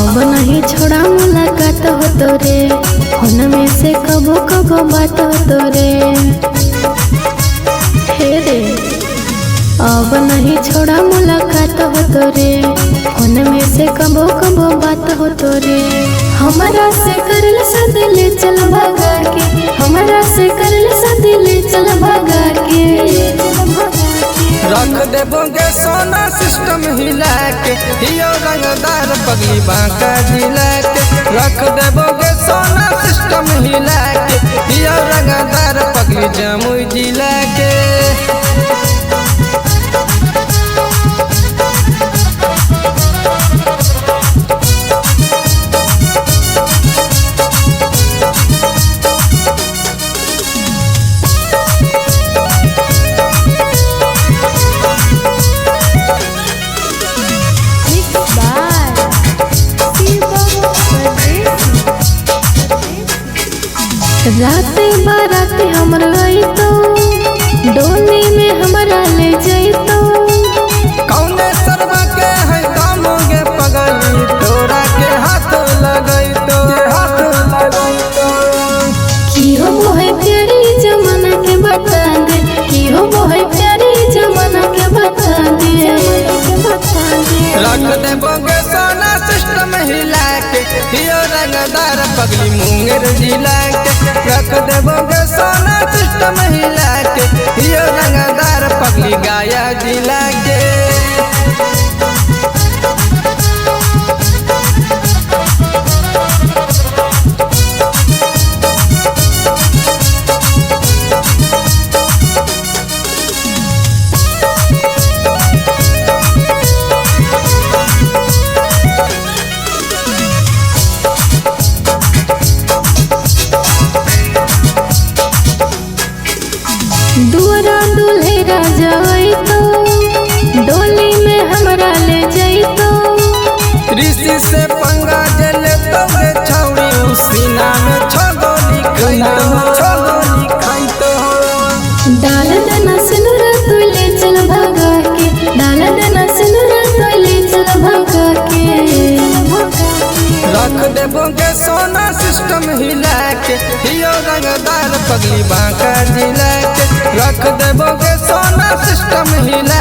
अब नहीं छोड़ा मुलाकात हो तोरे, फोन में से कबो कबो बात हो तोरे। हे रे अब नहीं छोड़ा मुलाकात हो तोरे, फोन में से कबो कबो बात हो तोरे। हमारा से करल शादी ले चल भगा के, हमारा से करल शादी ले चल भगा के। रख देबोगे सोना सिस्टम हिला के, हियो रंगदार पगली बांका जिला के। रख देबोगे सोना सिस्टम हिला के, हियो रंगदार पगली जमुई जिला के। रात बारात हमर गई तो डोली में हमारा ले जाई तो। कौने सरवा के है कामोगे पगली, तोरा के हाथ लगई तो, हाथ लगई तो। की हो वो है प्यारी जमाना के बता दे, की हो वो है प्यारी जमाना के बता दे। रख देबोगे सोना सिस्टम हिला के, हियो रंगदार पगली मुंगेर जिला के। रख देबोगे सोना सिस्टम हिला के, हियो रंगदार पगली गया जिला के। दुआरा दूल्हे राजा आई तो, डोली में हमरा ले जाई तो। ऋषि से पंगा जले तो रे छौड़ी, सीना में छगोली खाई तो, छगोली खाई तो। डाल देना सिंदूर तू ले चल भगा के, डाल देना सिंदूर तू ले चल भगा के। रख देबोगे सोना सिस्टम हिला के, हियो रंगदार पगली बांका जिला के। रख देबोगे सोना सिस्टम हिला